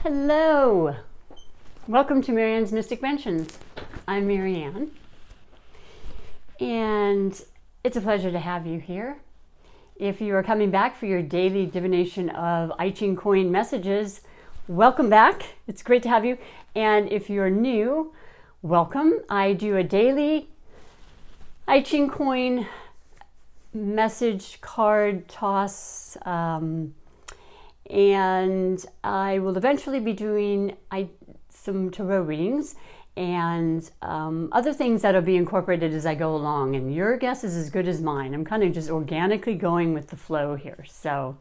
Hello! Welcome to Marianne's Mystic Mentions. I'm Marianne, and it's a pleasure to have you here. If you are coming back for your daily divination of I-Ching Coin messages, welcome back. It's great to have you. And if you're new, welcome. I do a daily I-Ching Coin message card toss, and I will eventually be doing some tarot readings and other things that'll be incorporated as I go along. And your guess is as good as mine. I'm kind of just organically going with the flow here. So,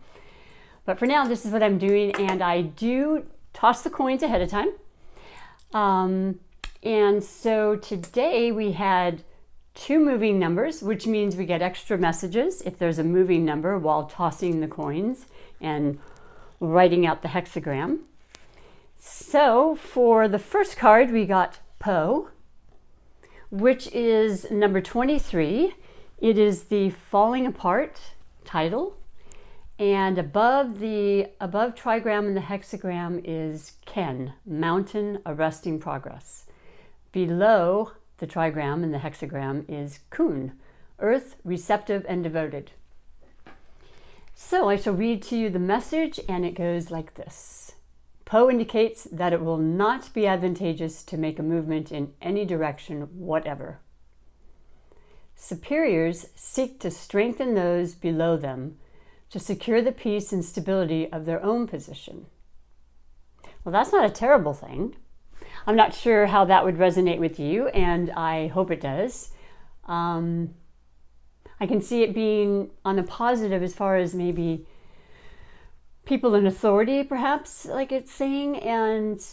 but for now, this is what I'm doing, and I do toss the coins ahead of time. And so today we had 2 moving numbers, which means we get extra messages if there's a moving number while tossing the coins and writing out the hexagram. So for the first card, we got Po, which is number 23. It is the Falling Apart title. And above trigram in the hexagram is Ken, Mountain Arresting Progress. Below the trigram in the hexagram is Kun, Earth, Receptive and Devoted. So I shall read to you the message, and it goes like this. Po indicates that it will not be advantageous to make a movement in any direction whatever. Superiors seek to strengthen those below them to secure the peace and stability of their own position. Well, that's not a terrible thing. I'm not sure how that would resonate with you, and I hope it does. I can see it being on a positive as far as maybe people in authority, perhaps, like it's saying, and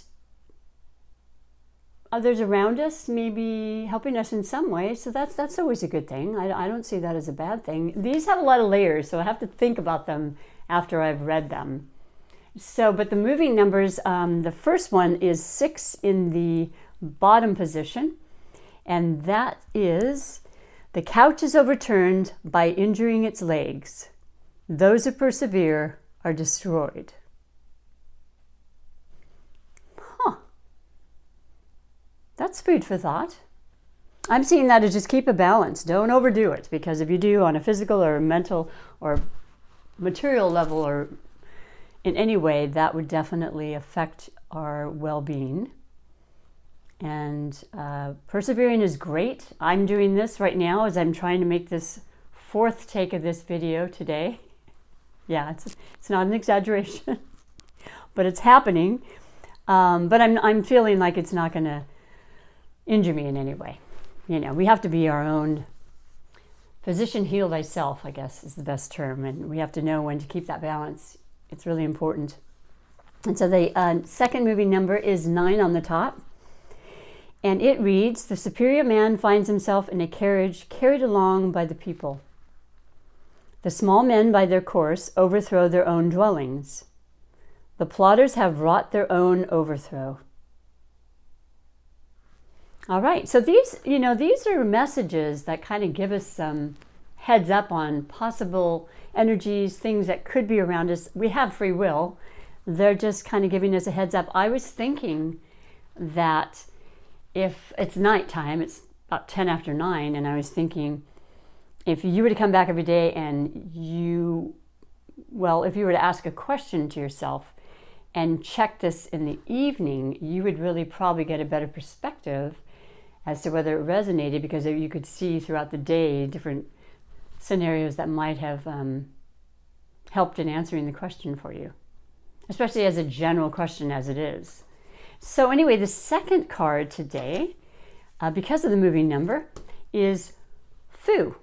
others around us maybe helping us in some way. So that's always a good thing. I don't see that as a bad thing. These have a lot of layers, so I have to think about them after I've read them. So, but the moving numbers, the first one is 6 in the bottom position, and that is, the couch is overturned by injuring its legs. Those who persevere are destroyed. That's food for thought. I'm seeing that as just keep a balance. Don't overdo it, because if you do on a physical or mental or material level or in any way, that would definitely affect our well-being. And persevering is great. I'm doing this right now as I'm trying to make this 4th take of this video today. Yeah, it's not an exaggeration, but it's happening. But I'm feeling like it's not going to injure me in any way. You know, we have to be our own physician, heal thyself, I guess is the best term. And we have to know when to keep that balance. It's really important. And so the second moving number is 9 on the top. And it reads, the superior man finds himself in a carriage carried along by the people. The small men by their course overthrow their own dwellings. The plotters have wrought their own overthrow. All right, so these are messages that kind of give us some heads up on possible energies, things that could be around us. We have free will. They're just kind of giving us a heads up. I was thinking that if it's nighttime, it's about 10 after 9, and I was thinking if you were to come back every day and if you were to ask a question to yourself and check this in the evening, you would really probably get a better perspective as to whether it resonated, because you could see throughout the day different scenarios that might have helped in answering the question for you, especially as a general question as it is. So anyway, the second card today, because of the moving number, is Fu.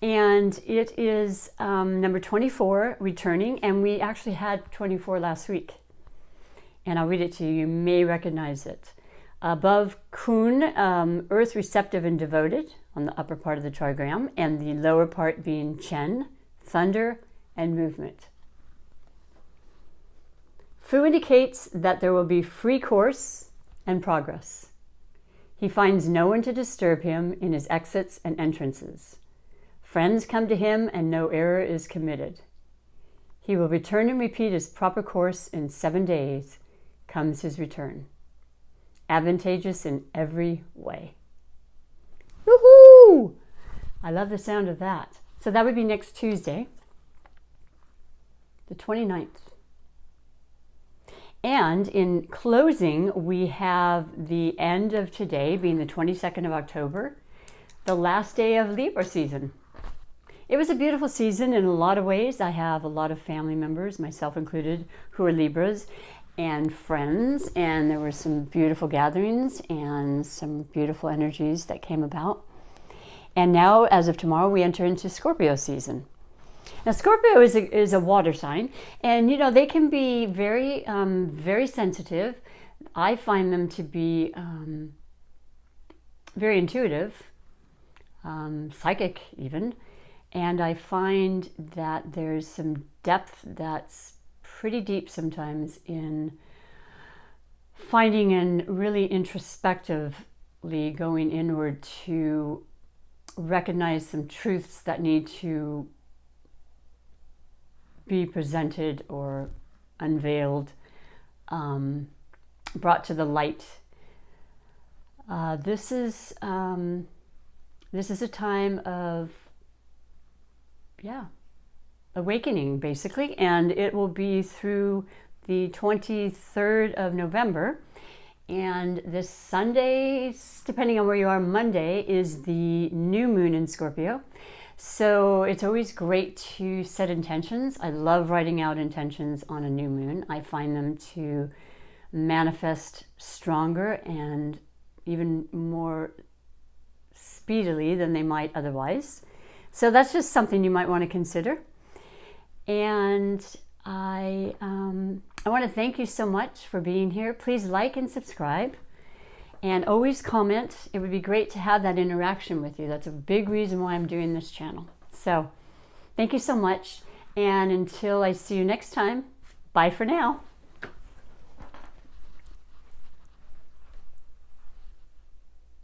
And it is number 24, returning, and we actually had 24 last week. And I'll read it to you. You may recognize it. Above Kun, Earth, Receptive and Devoted, on the upper part of the trigram, and the lower part being Chen, Thunder and Movement. Fu indicates that there will be free course and progress. He finds no one to disturb him in his exits and entrances. Friends come to him and no error is committed. He will return and repeat his proper course in 7 days. Comes his return. Advantageous in every way. Woohoo! I love the sound of that. So that would be next Tuesday, the 29th. And in closing, we have the end of today being the 22nd of October, the last day of Libra season. It was a beautiful season in a lot of ways. I have a lot of family members, myself included, who are Libras, and friends, and there were some beautiful gatherings and some beautiful energies that came about. And now, as of tomorrow, we enter into Scorpio season. Now, Scorpio is a water sign, and you know, they can be very, very sensitive. I find them to be very intuitive, psychic even, and I find that there's some depth that's pretty deep sometimes in finding and really introspectively going inward to recognize some truths that need to be presented or unveiled, brought to the light. This is a time of, awakening basically, and it will be through the 23rd of November. And this Sunday, depending on where you are, Monday is the new moon in Scorpio. So it's always great to set intentions. I love writing out intentions on a new moon. I find them to manifest stronger and even more speedily than they might otherwise. So that's just something you might want to consider. And I want to thank you so much for being here. Please like and subscribe. And always comment. It would be great to have that interaction with you. That's a big reason why I'm doing this channel. So thank you so much. And until I see you next time, bye for now.